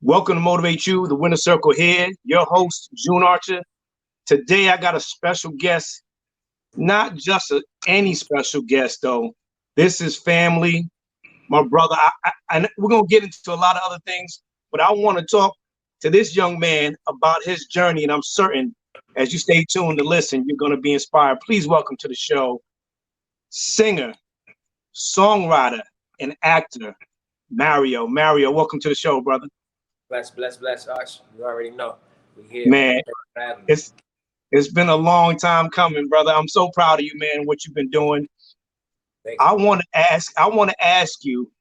Welcome to Motivate You, the Winner Circle here. Your host, June Archer. Today I got a special guest, not just any special guest though. This is family, my brother. We're gonna get into a lot of other things, but I want to talk to this young man about his journey, and I'm certain as you stay tuned to listen, you're gonna be inspired. Please welcome to the show, singer, songwriter, and actor, Mario. Mario, welcome to the show, brother. Bless, Arch. You already know. We here, man. Man, Thanks for having me. it's It's been a long time coming, brother. I'm so proud of you, man, what you've been doing. Thanks, I man. want to ask, I want to ask you,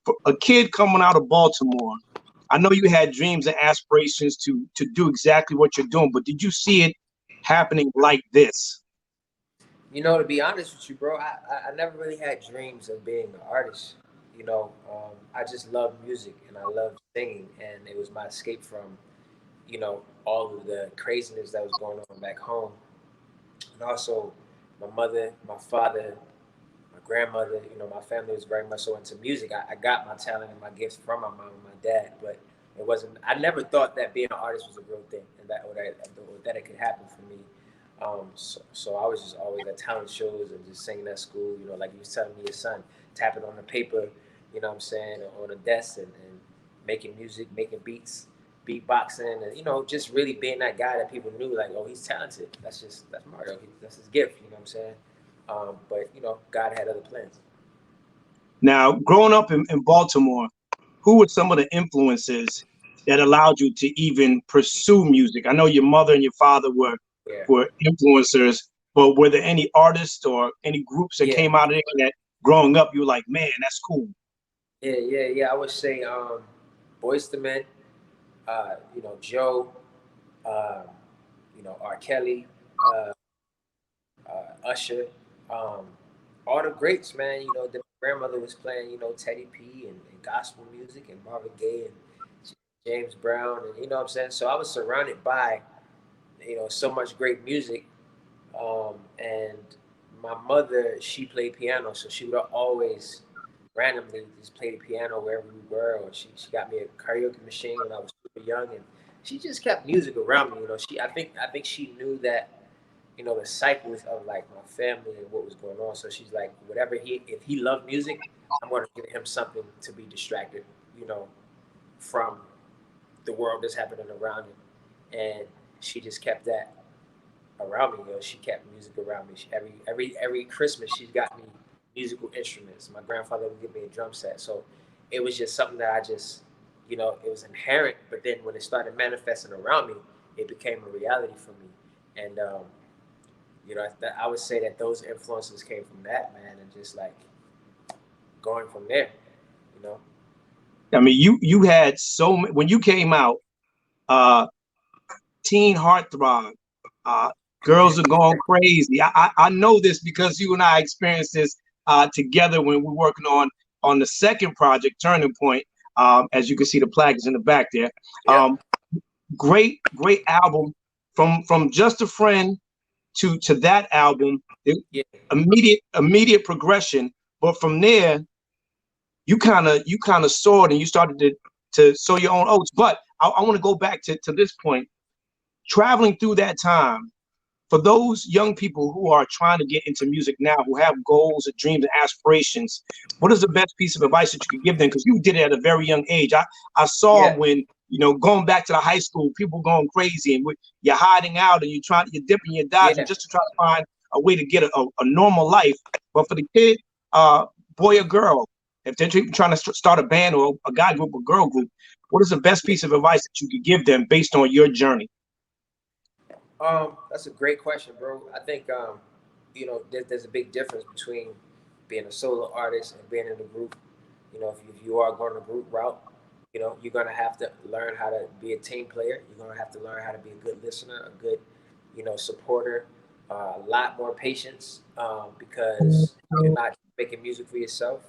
for a kid coming out of Baltimore, I know you had dreams and aspirations to do exactly what you're doing, but did you see it happening like this? To be honest with you, bro, I never really had dreams of being an artist. I just love music and I love singing, and it was my escape from, all of the craziness that was going on back home. And also, my mother, my father, my grandmother, my family was very much so into music. I got my talent and my gifts from my mom and my dad, but it wasn't. I never thought that being an artist was a real thing, and that it could happen for me. So I was just always at talent shows and just singing at school. Like you was telling me, your son tapping on the paper. What I'm saying, on a desk and making music, making beats, beatboxing, and just really being that guy that people knew, like, oh, he's talented. That's Mario. That's his gift. You know what I'm saying? But God had other plans. Now, growing up in Baltimore, who were some of the influences that allowed you to even pursue music? I know your mother and your father Yeah, were influencers, but were there any artists or any groups that yeah, came out of there that growing up you were like, man, that's cool? yeah. I would say Boyz II Men, Joe, um, R. Kelly, uh, Usher, um, all the greats, man. My grandmother was playing, Teddy P and gospel music and Marvin Gaye and James Brown, and what I'm saying. So I was surrounded by, so much great music. And my mother, she played piano, so she would always randomly just play the piano wherever we were, or she got me a karaoke machine when I was super young, and she just kept music around me. I think she knew that the cycles of like my family and what was going on. So she's like, whatever if he loved music, I'm going to give him something to be distracted, you know, from the world that's happening around him. And she just kept that around me. She kept music around me. Every Christmas, she's got me musical instruments. My grandfather would give me a drum set. So it was just something that I just, it was inherent. But then when it started manifesting around me, it became a reality for me. And I would say that those influences came from that, man, and just like going from there, you know. I mean, you had when you came out, uh, Teen Heartthrob, uh, Girls Are Going Crazy. I know this because you and I experienced this together when we were working on the second project, Turning Point. As you can see, the plaque is in the back there. Yep. Great album from Just a Friend to that album. Yeah. Immediate progression, but from there you kind of saw it and you started to sow your own oats. But I want to go back to this point. Traveling through that time, for those young people who are trying to get into music now, who have goals and dreams and aspirations, what is the best piece of advice that you could give them? Because you did it at a very young age. I saw Yeah. when, going back to the high school, people going crazy and you're hiding out and you're dipping, you're dodging Yeah. just to try to find a way to get a normal life. But for the kid, uh, boy or girl, if they're trying to start a band or a guy group or girl group, what is the best Yeah. piece of advice that you could give them based on your journey? That's a great question, bro. I think there's a big difference between being a solo artist and being in a group. If you are going the group route, you're gonna have to learn how to be a team player. You're gonna have to learn how to be a good listener, a good, supporter. A lot more patience, because you're not making music for yourself.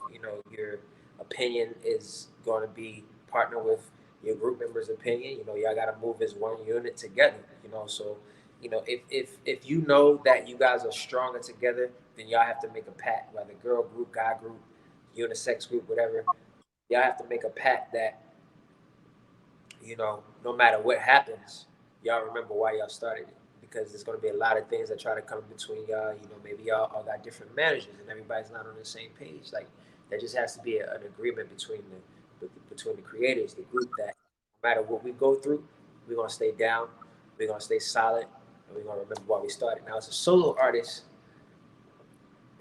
Your opinion is going to be partner with your group members' opinion. Y'all got to move as one unit together. So if you know that you guys are stronger together, then y'all have to make a pact, whether girl group, guy group, unisex group, whatever. Y'all have to make a pact that you know, no matter what happens, y'all remember why y'all started it. Because there's going to be a lot of things that try to come between y'all. You know, maybe y'all all got different managers and everybody's not on the same page. Like, there just has to be an agreement between the creators, the group, that no matter what we go through, we're going to stay down, we're going to stay solid, and we're going to remember why we started. Now, as a solo artist,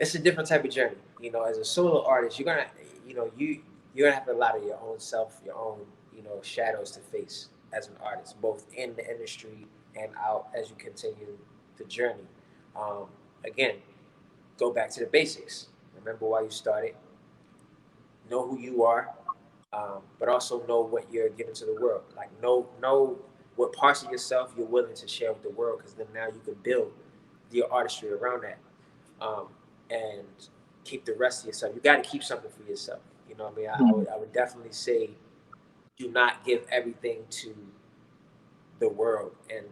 it's a different type of journey. You know, as a solo artist, you're gonna, you know, you're gonna have a lot of your own self, your own, you know, shadows to face as an artist, both in the industry and out as you continue the journey. Um, Again, go back to the basics. Remember why you started. Know who you are, but also know what you're giving to the world. Like know what parts of yourself you're willing to share with the world, because then now you can build your artistry around that, and keep the rest of yourself. You got to keep something for yourself. You know what I mean? I would definitely say do not give everything to the world and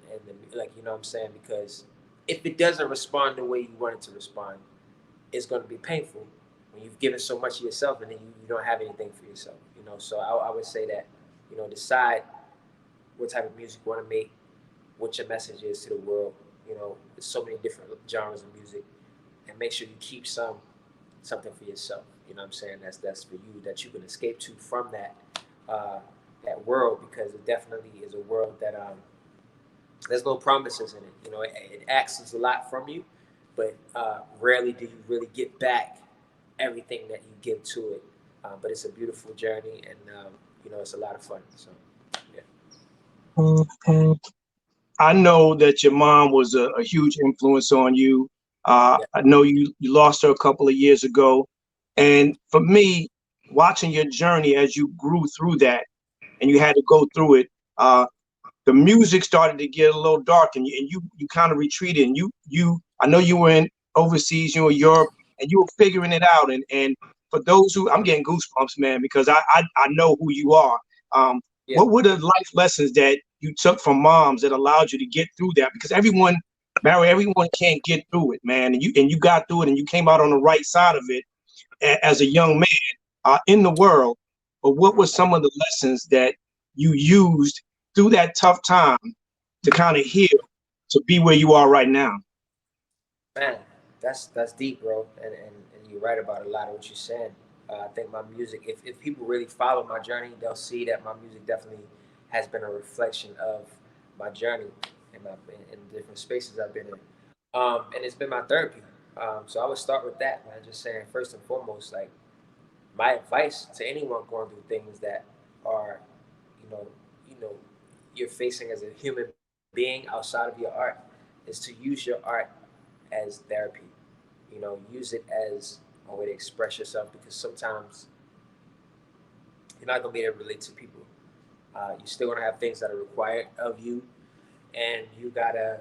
like, you know what I'm saying, because if it doesn't respond the way you want it to respond, it's going to be painful when you've given so much of yourself and then you don't have anything for yourself, you know. So I would say that, you know, decide what type of music you want to make, what your message is to the world. You know, there's so many different genres of music, and make sure you keep something for yourself. You know what I'm saying? That's for you, that you can escape to from uh, that world, because it definitely is a world that there's no promises in it. You know, it asks a lot from you, but rarely do you really get back everything that you give to it. But it's a beautiful journey, and you know, it's a lot of fun. So, yeah. Mhm. I know that your mom was a huge influence on you. Yeah. I know you lost her a couple of years ago. And for me, watching your journey as you grew through that and you had to go through it, the music started to get a little dark, and you kind of retreated. And I know you were in overseas, you were in Europe, and you were figuring it out. And for those who, I'm getting goosebumps, man, because I know who you are. Yeah. What were the life lessons that you took from moms that allowed you to get through that? Because everyone, Mary, everyone can't get through it, man. And you got through it, and you came out on the right side of it as a young man in the world. But what were some of the lessons that you used through that tough time to kind of heal to be where you are right now? Man, that's deep, bro, and you're right about a lot of what you're saying. I think my music, if people really follow my journey, they'll see that my music definitely has been a reflection of my journey and in different spaces I've been in, and it's been my therapy. So I would start with that, man. Just saying, first and foremost, like, my advice to anyone going through things that are, you know, you know, you're facing as a human being outside of your art, is to use your art as therapy. You know, use it as a way to express yourself, because sometimes you're not gonna be able to relate to people. You're still gonna have things that are required of you, and you gotta,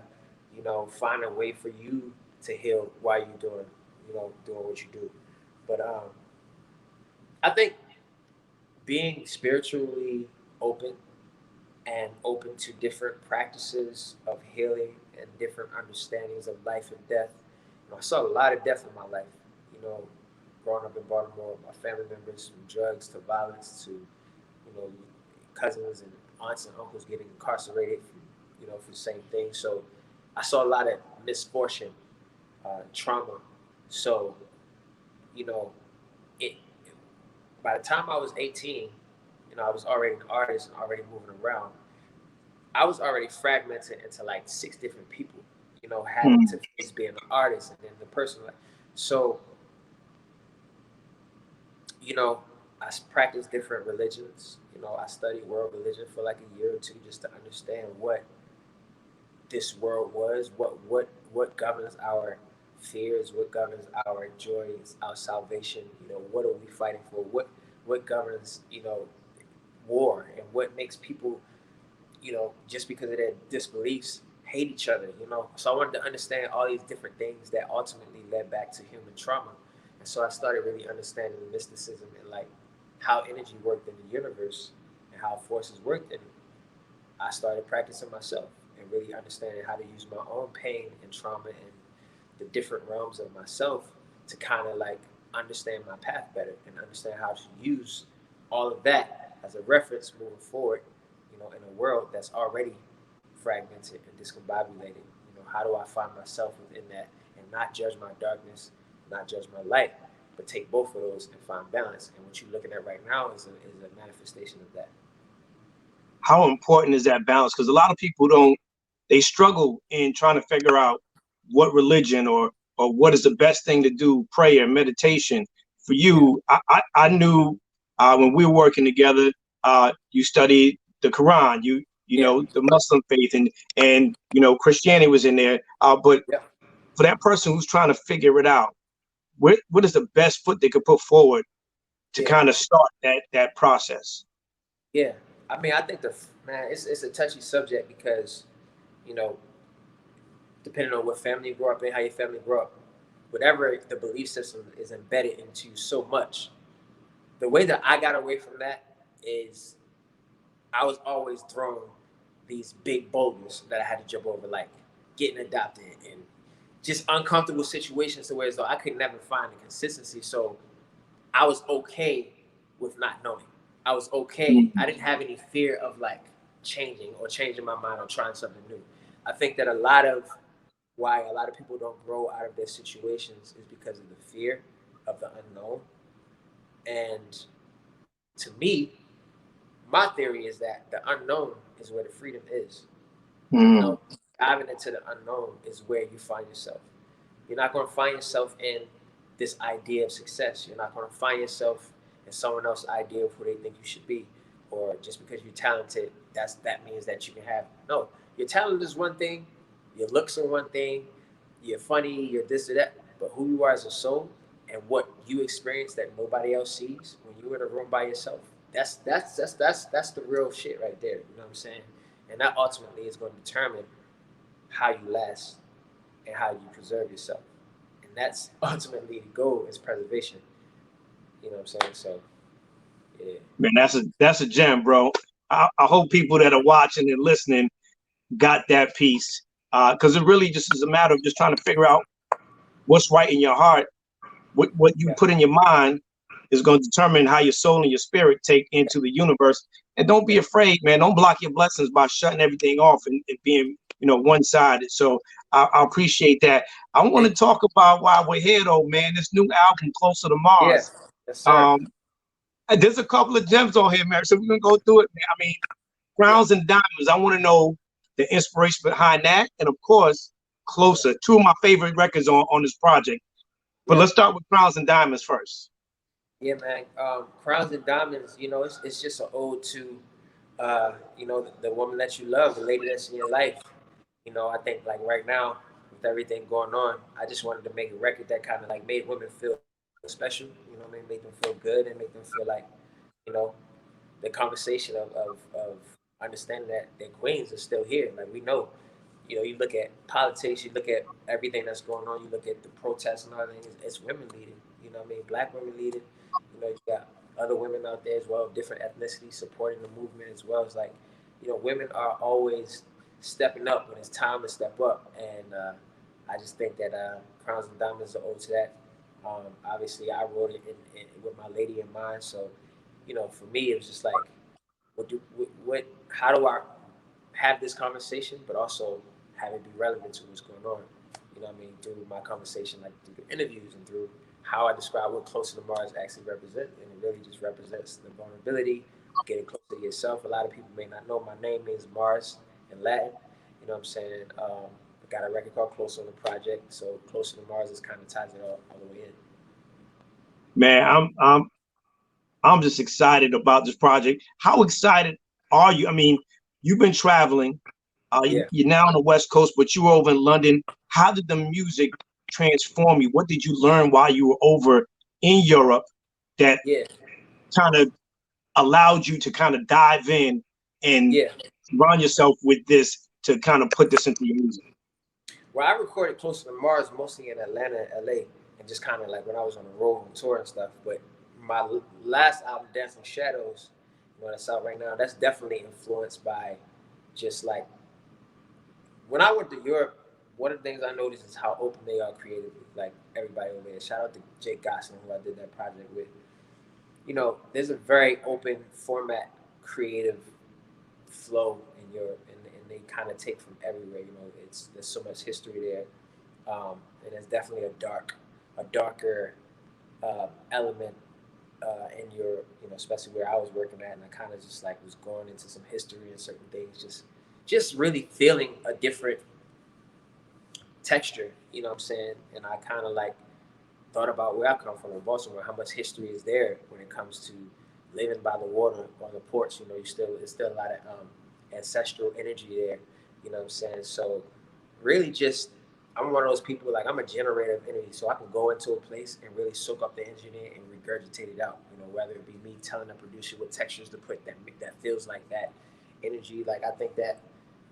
you know, find a way for you to heal while you're doing, you know, doing what you do. But I think being spiritually open and open to different practices of healing and different understandings of life and death. You know, I saw a lot of death in my life. You know, growing up in Baltimore, my family members, from drugs to violence to, you know, cousins and aunts and uncles getting incarcerated for, you know, for the same thing. So I saw a lot of misfortune, trauma. So, you know, it, by the time I was 18, you know, I was already an artist and already moving around. I was already fragmented into like six different people, you know, having to face being an artist and then the person. So, you know, I practiced different religions. You know, I studied world religion for like a year or two just to understand what this world was, what governs our fears, what governs our joys, our salvation. You know, what are we fighting for? What governs, you know, war, and what makes people, you know, just because of their disbeliefs, hate each other, you know. So I wanted to understand all these different things that ultimately led back to human trauma. And so I started really understanding the mysticism and like how energy worked in the universe and how forces worked. And I started practicing myself and really understanding how to use my own pain and trauma and the different realms of myself to kind of like understand my path better and understand how to use all of that as a reference moving forward, you in a world that's already fragmented and discombobulated. How do I find myself within that and not judge my darkness, not judge my light, but take both of those and find balance? And what you're looking at right now is a manifestation of that. How important is that balance? Because a lot of people they struggle in trying to figure out what religion or what is the best thing to do, prayer, meditation. For you, I knew when we were working together, you studied the Quran, you know, the Muslim faith, and Christianity was in there. But for that person who's trying to figure it out, what is the best foot they could put forward to kind of start that process? Yeah, I mean, I think it's a touchy subject because, depending on what family you grew up in, how your family grew up, whatever the belief system is embedded into so much. The way that I got away from that is I was always thrown these big boulders that I had to jump over, like getting adopted and just uncomfortable situations to where as though I could never find a consistency. So I was okay with not knowing. I was okay. I didn't have any fear of like changing my mind or trying something new. I think that why a lot of people don't grow out of their situations is because of the fear of the unknown. And to me, my theory is that the unknown is where the freedom is. Diving into the unknown is where you find yourself. You're not going to find yourself in this idea of success. You're not going to find yourself in someone else's idea of who they think you should be, or just because you're talented, that means that you can have. No, your talent is one thing, your looks are one thing, you're funny, you're this or that, but who you are as a soul and what you experience that nobody else sees when you're in a room by yourself. That's the real shit right there. You know what I'm saying? And that ultimately is going to determine how you last and how you preserve yourself. And that's ultimately the goal is preservation. You know what I'm saying? So, yeah. Man, that's a gem, bro. I hope people that are watching and listening got that piece, because it really just is a matter of just trying to figure out what's right in your heart. What you put in your mind is going to determine how your soul and your spirit take into the universe. And don't be afraid, man. Don't block your blessings by shutting everything off and being, one-sided. So I appreciate that. I want to talk about while we're here, though, man. This new album, Closer to Mars. Yes, sir. There's a couple of gems on here, man. So we're gonna go through it, man. I mean, Crowns and Diamonds. I want to know the inspiration behind that, and of course, Closer. Two of my favorite records on this project. But let's start with Crowns and Diamonds first. Yeah, man. Crowns and Diamonds. It's just an ode to, the woman that you love, the lady that's in your life. I think like right now with everything going on, I just wanted to make a record that kind of like made women feel special. You know what I mean? Make them feel good and make them feel like, you know, the conversation of understanding that their queens are still here. Like we know, you look at politics, you look at everything that's going on, you look at the protests and all things, it's women leading. You know what I mean? Black women leading. You got other women out there as well, different ethnicities supporting the movement as well. It's like, women are always stepping up when it's time to step up. And I just think that Crowns and Diamonds are ode to that. Obviously, I wrote it with my lady in mind. So, for me, it was just like, how do I have this conversation, but also have it be relevant to what's going on? You know what I mean? Through my conversation, like through the interviews and through how I describe what Closer to Mars actually represents. And it really just represents the vulnerability, getting closer to yourself. A lot of people may not know my name means Mars in Latin. You know what I'm saying? I got a record called Closer on the project. So Closer to Mars is kind of ties it all the way in. Man, I'm just excited about this project. How excited are you? I mean, you've been traveling. You're now on the West Coast, but you were over in London. How did the music transform you? What did you learn while you were over in Europe that kind of allowed you to kind of dive in and surround yourself with this to kind of put this into your music? Well, I recorded Closer to Mars mostly in Atlanta and LA, and just kind of like when I was on the road on tour and stuff. But my last album, Dancing Shadows, that's out right now, that's definitely influenced by just like when I went to Europe. One of the things I noticed is how open they are creatively. Like everybody over there. Shout out to Jake Gosselin, who I did that project with. There's a very open format, creative flow and and they kind of take from everywhere. You know, there's so much history there, and there's definitely a darker element in your, you know, especially where I was working at, and I kind of just like was going into some history and certain things, just really feeling a different texture. You know what I'm saying? And I kind of like thought about where I come from in Baltimore, how much history is there when it comes to living by the water on the porch. You know, there's still a lot of ancestral energy there. You know what I'm saying? So really, just I'm one of those people, like I'm a generator of energy, so I can go into a place and really soak up the energy there and regurgitate it out. You know, whether it be me telling the producer what textures to put that feels like that energy. Like I think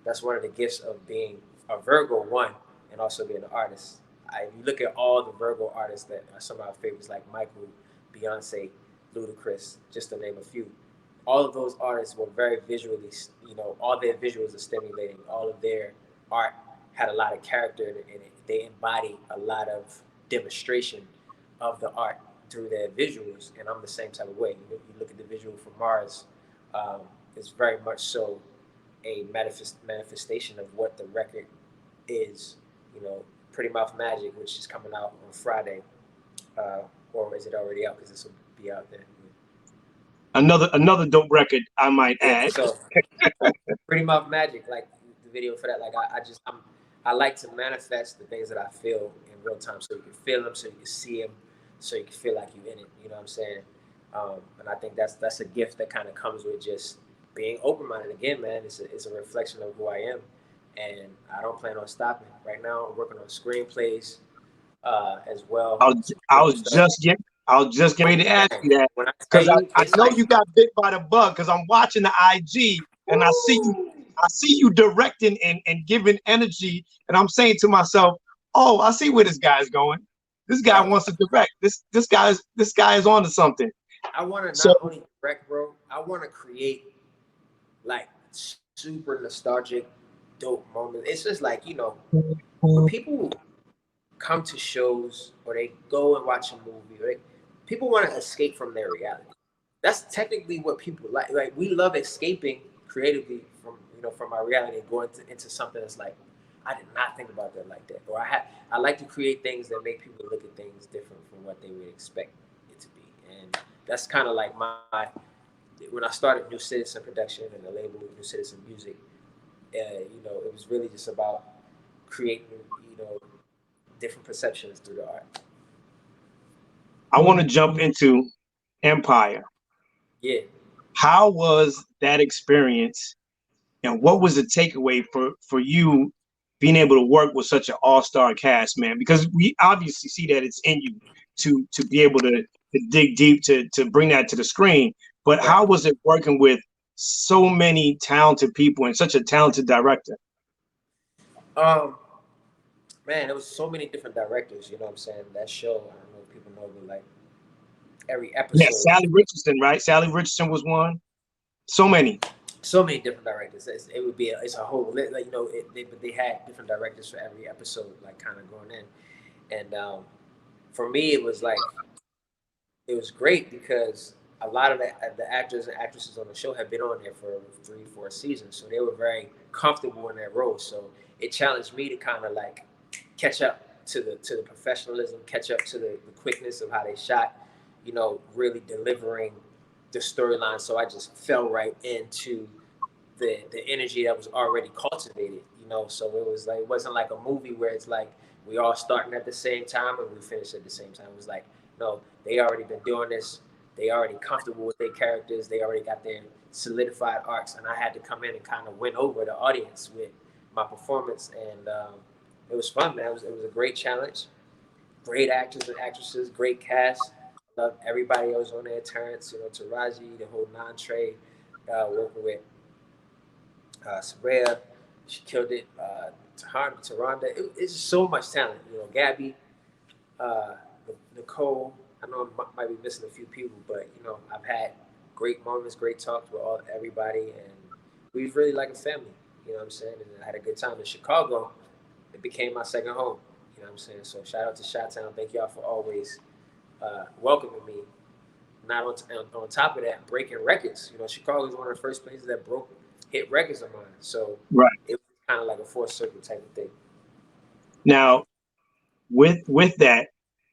that's one of the gifts of being a Virgo one, and also being an artist. You look at all the Virgo artists that are some of our favorites, like Michael, Beyonce, Ludacris, just to name a few. All of those artists were very visually, you know, all their visuals are stimulating. All of their art had a lot of character in it. They embody a lot of demonstration of the art through their visuals, and I'm the same type of way. You look at the visual for Mars, it's very much so a manifestation of what the record is. You know, Pretty Mouth Magic, which is coming out on Friday, or is it already out? Because this will be out there. Another dope record, I might add. So, Pretty Mouth Magic, like the video for that, like I like to manifest the things that I feel in real time, so you can feel them, so you can see them, so you can feel like you're in it. You know what I'm saying? And I think that's a gift that kind of comes with just being open-minded. Again, man, it's a reflection of who I am, and I don't plan on stopping. Right now, I'm working on screenplays as well. I was just getting ready to ask you that, When I tell because you, I it's know like, you got bit by the bug, because I'm watching the IG and I see you directing and giving energy, and I'm saying to myself, oh, I see where this guy's going. This guy bro, wants to direct. This guy is on to something. I want to So not only direct, bro. I want to create like super nostalgic, dope moments. It's just like, you know, when people come to shows or they go and watch a movie, or people want to escape from their reality. That's technically what people like. Like we love escaping creatively from, you know, from our reality and going into something that's like, I did not think about that like that. Or I like to create things that make people look at things different from what they would expect it to be. And that's kind of like when I started New Citizen Production and the label New Citizen Music. You know, it was really just about creating, you know, different perceptions through the art. I want to jump into Empire. Yeah. How was that experience, and what was the takeaway for you being able to work with such an all-star cast, man? Because we obviously see that it's in you to be able to dig deep to bring that to the screen. But how was it working with so many talented people and such a talented director? Man, there was so many different directors. You know what I'm saying? That show, I don't know if people know, but like every Yeah, episode, Sally Richardson, right? Sally Richardson was one. So many. so many different directors. It would be it's a whole, like, you know, but they had different directors for every episode, like kind of going in. And for me, it was like it was great because a lot of the actors and actresses on the show have been on there for 3, 4 seasons, so they were very comfortable in their roles. So it challenged me to kind of like catch up to the professionalism, catch up to the quickness of how they shot, you know, really delivering the storyline. So I just fell right into the energy that was already cultivated, you know. So it was like, it wasn't like a movie where it's like we all starting at the same time and we finish at the same time. It was like, no, they already been doing this. They already comfortable with their characters. They already got their solidified arcs, and I had to come in and kind of win over the audience with my performance. And it was fun, man. It was a great challenge. Great actors and actresses, great cast. Love everybody else on there. Terrence, you know, Taraji, the whole non-trade, working with Soraya, she killed it. Taronda, it's just so much talent. You know, Gabby, uh, Nicole. I know I might be missing a few people, but you know, I've had great moments, great talks with everybody, and we was really like a family. You know what I'm saying? And I had a good time in Chicago. It became my second home. You know what I'm saying? So shout out to Chi-Town. Thank y'all for always welcoming me. Not on top of that, breaking records. You know, Chicago was one of the first places that broke hit records of mine. So Right. it was kind of like a full circle type of thing. Now, with that,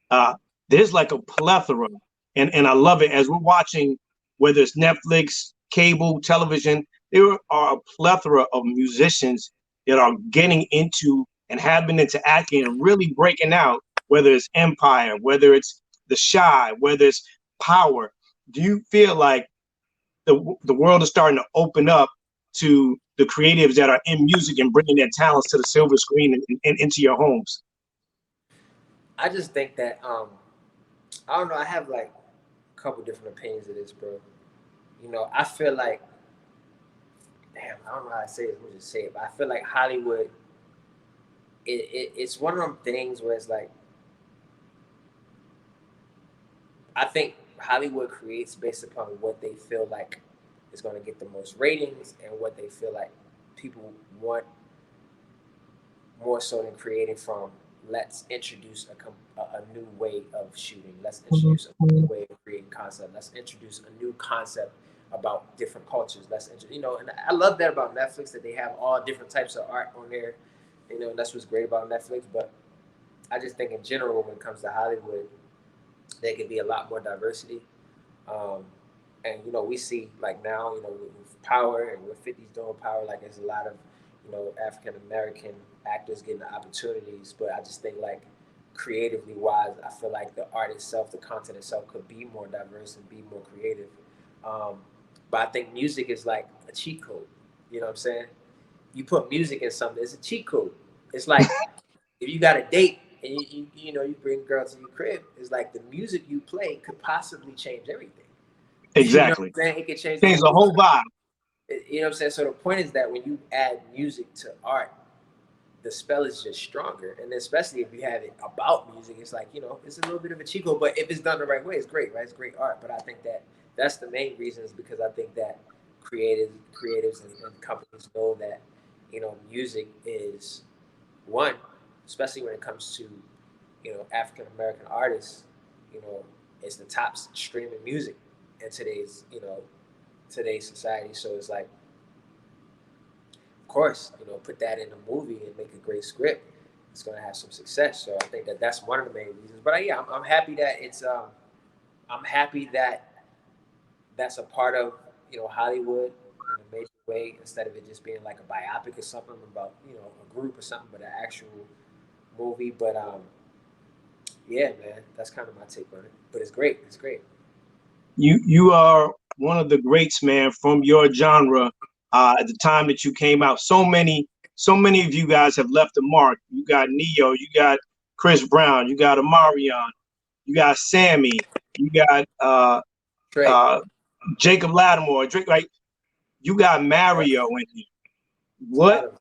uh, there's like a plethora, and I love it as we're watching, whether it's Netflix, cable, television. There are a plethora of musicians that are getting into and have been into acting and really breaking out. Whether it's Empire, whether it's The Shy, whether it's Power. Do you feel like the world is starting to open up to the creatives that are in music and bringing their talents to the silver screen and into your homes? I just think that I don't know. I have like a couple different opinions of this, bro. You know, I feel like, damn, I don't know how to say it. Let me just say it. But I feel like Hollywood, it's one of them things where it's like, I think Hollywood creates based upon what they feel like is going to get the most ratings and what they feel like people want more so than creating from let's introduce a new way of shooting. Let's introduce a new way of creating concept. Let's introduce a new concept about different cultures. You know, and I love that about Netflix that they have all different types of art on there. You know, and that's what's great about Netflix. But I just think in general, when it comes to Hollywood, there could be a lot more diversity. Um, and you know, we see like now, you know, with Power and with 50's doing Power, like there's a lot of, you know, African American actors getting the opportunities. But I just think like creatively wise, I feel like the art itself, the content itself, could be more diverse and be more creative. Um, but I think music is like a cheat code. You know what I'm saying? You put music in something, it's a cheat code. It's like if you got a date and you know you bring girls to your crib, it's like the music you play could possibly change everything. You know what Exactly. I'm saying? It could change the Change whole the whole vibe. vibe. You know what I'm saying? So the point is that when you add music to art, the spell is just stronger. And especially if you have it about music, it's like, you know, it's a little bit of a chico, but if it's done the right way, it's great, right? It's great art. But I think that that's the main reason is because I think that creatives and companies know that, you know, music is one, especially when it comes to, you know, African American artists, you know, it's the top streaming music in today's, you know, today's society. So it's like, of course, you know, put that in a movie and make a great script. It's going to have some success. So I think that that's one of the main reasons. But yeah, I'm happy that I'm happy that that's a part of, you know, Hollywood in a major way instead of it just being like a biopic or something about, you know, a group or something, but an actual movie. But yeah, man, that's kind of my take on it. But it's great. It's great. You are one of the greats, man, from your genre. At the time that you came out, so many of you guys have left a mark. You got Neo, you got Chris Brown, you got Amarion, you got Sammy, you got Trey. uh, Jacob Lattimore, Drake. Like you got Yep. Mario in here. It's a lot What of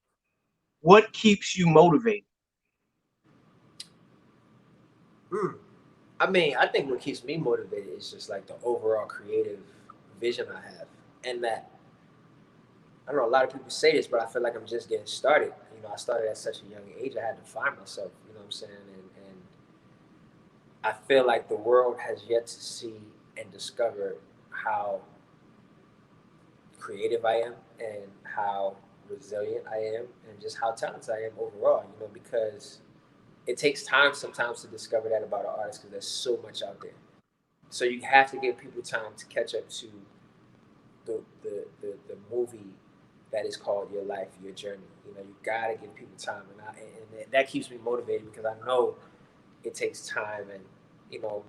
what keeps you motivated? mm. I mean, I think what keeps me motivated is just like the overall creative vision I have. And that I don't know, a lot of people say this, but I feel like I'm just getting started. You know, I started at such a young age, I had to find myself, you know what I'm saying? And I feel like the world has yet to see and discover how creative I am and how resilient I am and just how talented I am overall, you know, because it takes time sometimes to discover that about an artist because there's so much out there. So you have to give people time to catch up to the movie that is called your life, your journey. You know, you gotta give people time, and that keeps me motivated because I know it takes time, and you know,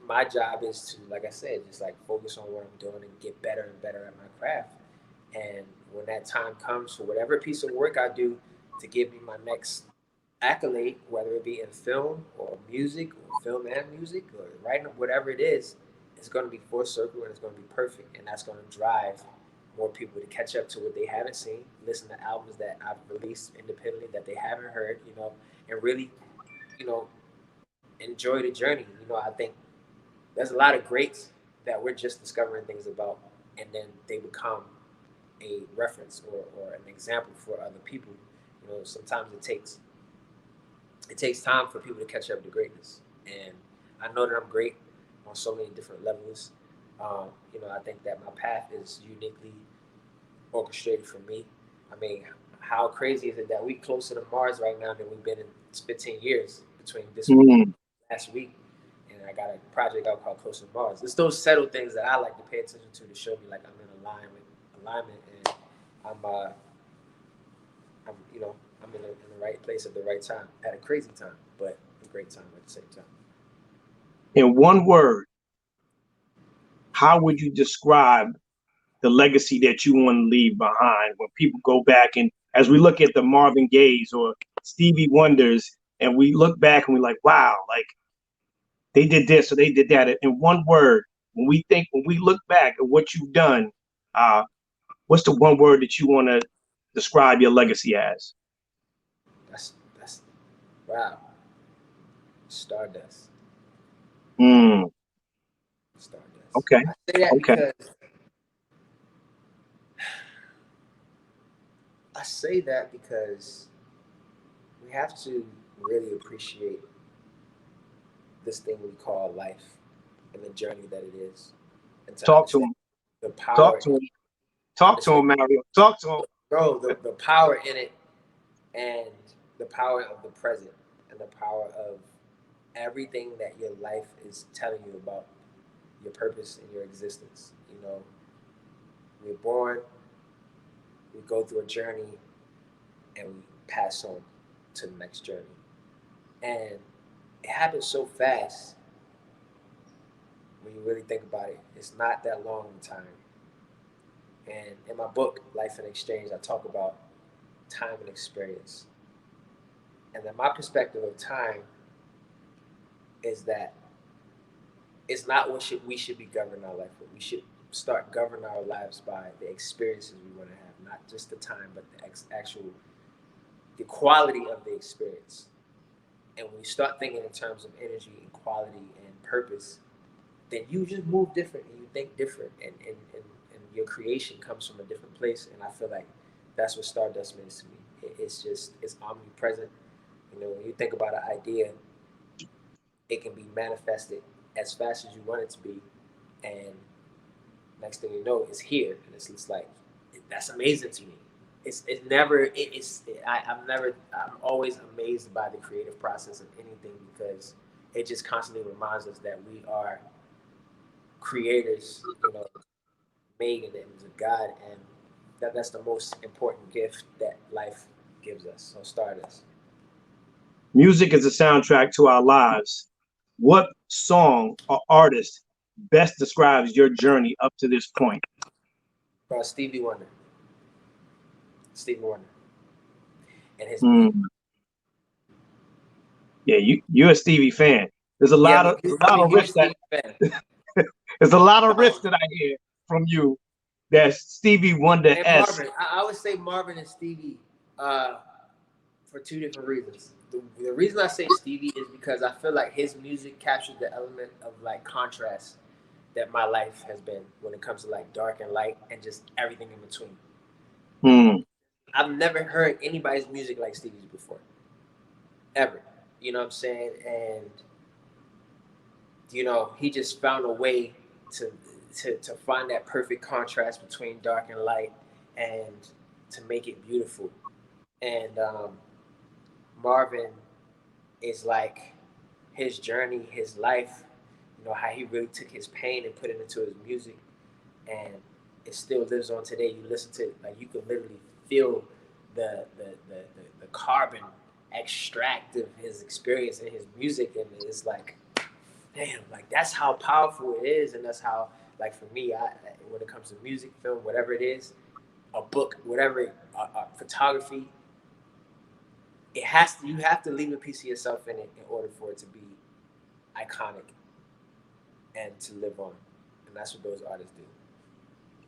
my job is to, like I said, just like focus on what I'm doing and get better and better at my craft. And when that time comes for whatever piece of work I do to give me my next accolade, whether it be in film or music or film and music or writing, whatever it is, it's going to be full circle and it's going to be perfect. And that's going to drive more people to catch up to what they haven't seen, listen to albums that I've released independently that they haven't heard, you know, and really, you know, enjoy the journey. You know, I think there's a lot of greats that we're just discovering things about and then they become a reference or an example for other people. You know, sometimes it takes time for people to catch up to greatness. And I know that I'm great on so many different levels. You know, I think that my path is uniquely orchestrated for me. I mean, how crazy is it that we closer to Mars right now than we've been in 15 years between this week and Mm. last week? And I got a project out called Closer to Mars. It's those subtle things that I like to pay attention to show me like I'm in alignment, and I'm I'm you know I'm in the right place at the right time at a crazy time, but a great time at the same time. In one word, how would you describe the legacy that you want to leave behind when people go back and as we look at the Marvin Gayes or Stevie Wonders and we look back and we're like, wow, like they did this or they did that. In one word, when we look back at what you've done, uh, what's the one word that you want to describe your legacy as? That's wow. Stardust. Mm, Stardust. okay, I say that okay. because I say that because we have to really appreciate this thing we call life and the journey that it is, and to Talk to understand him. the Talk power to in him. Talk to understand, him, Mario. Talk to him. bro, the power in it, and the power of the present, and the power of everything that your life is telling you about your purpose and your existence. You know, we're born, we go through a journey, and we pass on to the next journey. And it happens so fast when you really think about it. It's not that long in time. And in my book, Life in Exchange, I talk about time and experience. And then my perspective of time is that it's not what we should be governing our life with. We should start governing our lives by the experiences we want to have, not just the time, but the actual the quality of the experience. And when you start thinking in terms of energy and quality and purpose, then you just move different and you think different, and your creation comes from a different place. And I feel like that's what Stardust means to me. It's omnipresent. You know, when you think about an idea, it can be manifested as fast as you want it to be, and next thing you know, it's here, and it's like that's amazing to me. It's never I'm always amazed by the creative process of anything because it just constantly reminds us that we are creators, you know, made in the image of God, and that's the most important gift that life gives us. So Stardust. Music is a soundtrack to our lives. What song or artist best describes your journey up to this point? About Stevie Wonder. Stevie Wonder and his music. Mm, yeah, you're a Stevie fan. There's a Yeah, lot of I'm a huge riffs that Stevie fan. there's a lot of riffs Um, that I hear from you that's Stevie Wonder and esque. Marvin, I would say Marvin and Stevie uh, for two different reasons. The reason I say Stevie is because I feel like his music captures the element of like contrast that my life has been when it comes to like dark and light and just everything in between. Mm, I've never heard anybody's music like Stevie's before, ever. You know what I'm saying? And you know, he just found a way to to find that perfect contrast between dark and light, and to make it beautiful. And Marvin is like his journey, his life. You know how he really took his pain and put it into his music, and it still lives on today. You listen to it, like you can literally feel the carbon extract of his experience in his music, and it's like damn, like that's how powerful it is, and that's how, like for me, when it comes to music, film, whatever it is, a book, whatever, photography, it has to. You have to leave a piece of yourself in it in order for it to be iconic and to live on, and that's what those artists do.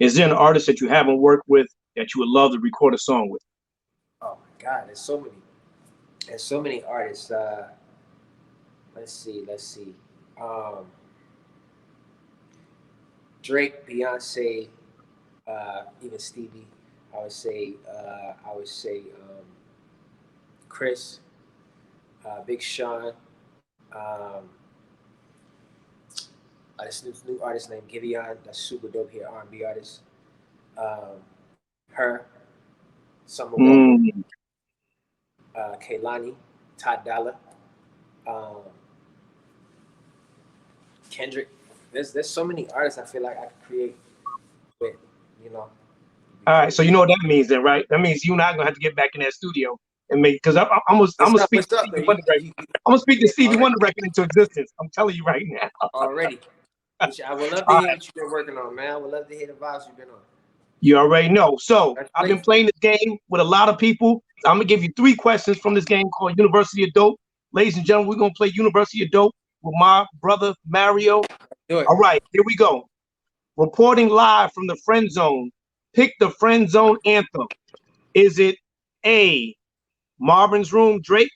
is there an artist that you haven't worked with that you would love to record a song with? Oh my God, there's so many artists. Let's see. Um, Drake, Beyonce, even Stevie. I would say Chris, Big Sean, this new artist named Giveon. That's super dope here, R&B artist. Um, Summer Walker, Mm. Kehlani, Todd Dollar, um, Kendrick. There's so many artists I feel like I could create with, you know. All right, Because so you know what that means then, right? That means you and I are gonna have to get back in that studio and make, because I'm gonna speak what's to up, Stevie man? Wonder record. I'm gonna speak to Yeah, Stevie Wonder record into existence. I'm telling you right now. already. Which I would love to All hear right, what you've been working on, man. I would love to hear the vibes you've been on. you already know. So That's I've been great. playing this game with a lot of people. So I'm gonna give you 3 questions from this game called University of Dope. Ladies and gentlemen, we're gonna play University of Dope with my brother Mario. Do it. All right, here we go. Reporting live from the friend zone. Pick the friend zone anthem. Is it A, Marvin's Room, Drake?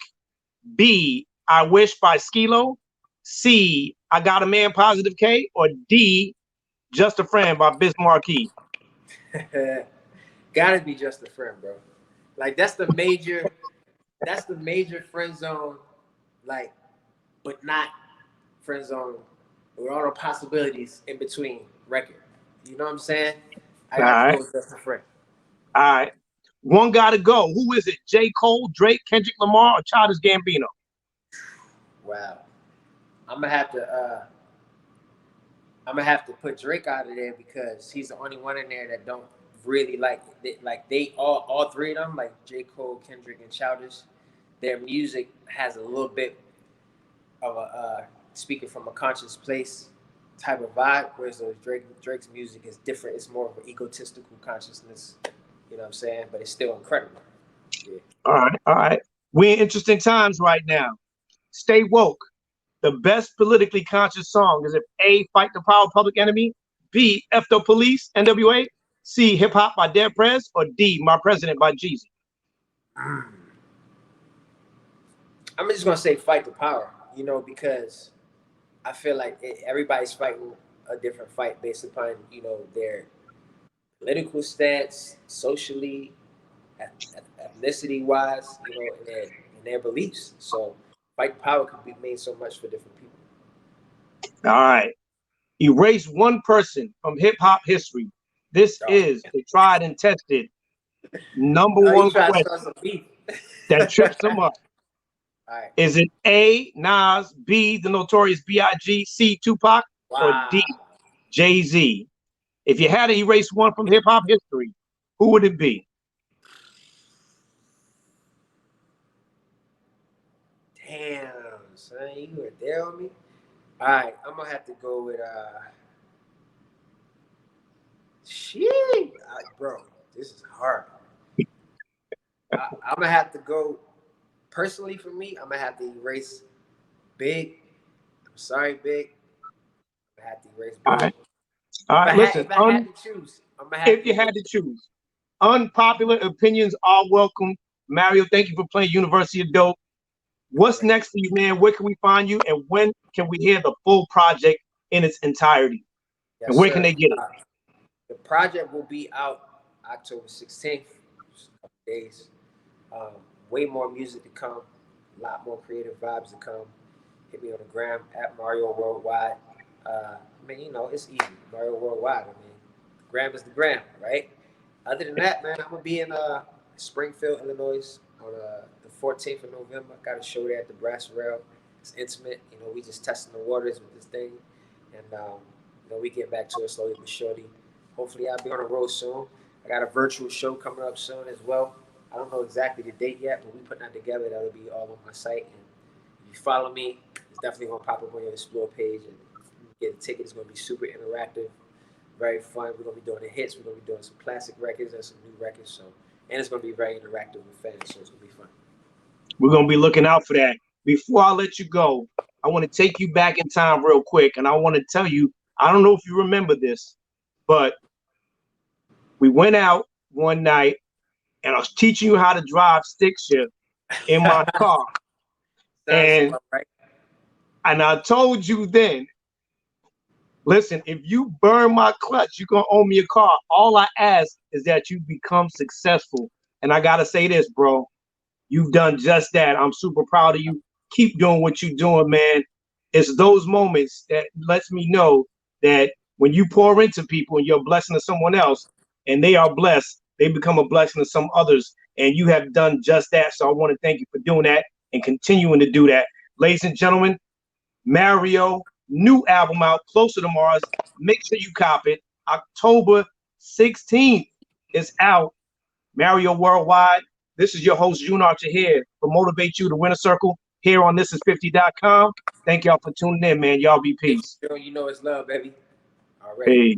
B, I Wish by Skilo? C, I Got a Man, Positive K? Or D, Just a Friend by Biz Markie? Gotta be just a friend, bro. Like that's the major friend zone, like, but not friend zone with all the possibilities in between record. You know what I'm saying? I All got to right, go with just a friend. all right. One gotta go. Who is it? J. Cole, Drake, Kendrick Lamar, or Childish Gambino? Wow. I'm gonna have to put Drake out of there because he's the only one in there that don't really like they all three of them, like J. Cole, Kendrick, and Childish, their music has a little bit of a speaking from a conscious place type of vibe, whereas Drake's music is different. It's more of an egotistical consciousness. You know what I'm saying? But it's still incredible. Yeah. All right, all right. We're in interesting times right now. Stay woke. The best politically conscious song is it A, Fight the Power, Public Enemy, B, F the Police, NWA, C, Hip Hop by Dead Prez, or D, My President by Jeezy? I'm just gonna say fight the power, because I feel like everybody's fighting a different fight based upon their political stance, socially, ethnicity wise, and their beliefs. So fight the power can be made so much for different people. All right. Erase one person from hip hop history. This is the tried and tested number Oh, you one try to question start some beef. that trips them up. All right. Is it A, Nas, B, the Notorious B.I.G., C, Tupac, or D, Wow. Jay-Z? If you had to erase one from hip hop history, who would it be? Damn, son, you were there on me. All right, I'm gonna have to go with shit, bro. This is hard. I'm gonna have to go. Personally, for me, I'm gonna have to erase Big. I'm sorry, Big. I'm gonna have to erase Big. All right. All right, listen. If I had to choose, I'm gonna have If you had to choose, unpopular opinions are welcome. Mario, thank you for playing University of Dope. What's next for you, man? Where can we find you, and when can we hear the full project in its entirety? Yes, and where sir. can they get it? The project will be out October 16th, just a couple days. Way more music to come, a lot more creative vibes to come. Hit me on the gram at Mario Worldwide. It's easy. Mario Worldwide. Gram is the gram, right? Other than that, man, I'm gonna be in Springfield, Illinois on the 14th of November. Got a show there at the Brass Rail. It's intimate. We just testing the waters with this thing, and we get back to it slowly but surely. Hopefully, I'll be on the road soon. I got a virtual show coming up soon as well. I don't know exactly the date yet, but we putting that together. That'll be all on my site. And if you follow me, it's definitely gonna pop up on your Explore page and get a ticket. It's gonna be super interactive, very fun. We're gonna be doing the hits. We're gonna be doing some classic records and some new records. So, and it's gonna be very interactive with fans. So it's gonna be fun. We're gonna be looking out for that. Before I let you go, I want to take you back in time real quick, and I want to tell you. I don't know if you remember this, but we went out one night, and I was teaching you how to drive stick shift in my car. And I told you then, listen, if you burn my clutch, you're going to owe me a car. All I ask is that you become successful. And I got to say this, bro. You've done just that. I'm super proud of you. Keep doing what you're doing, man. It's those moments that lets me know that when you pour into people and you're a blessing to someone else and they are blessed, they become a blessing to some others. And you have done just that. So I want to thank you for doing that and continuing to do that. Ladies and gentlemen, Mario, new album out, Closer to Mars. Make sure you cop it. October 16th is out. Mario Worldwide. This is your host, June Archer here for Motivate You, the Winner Circle, here on thisis50.com. Thank y'all for tuning in, man. Y'all be peace. You know it's love, baby. All right. Hey.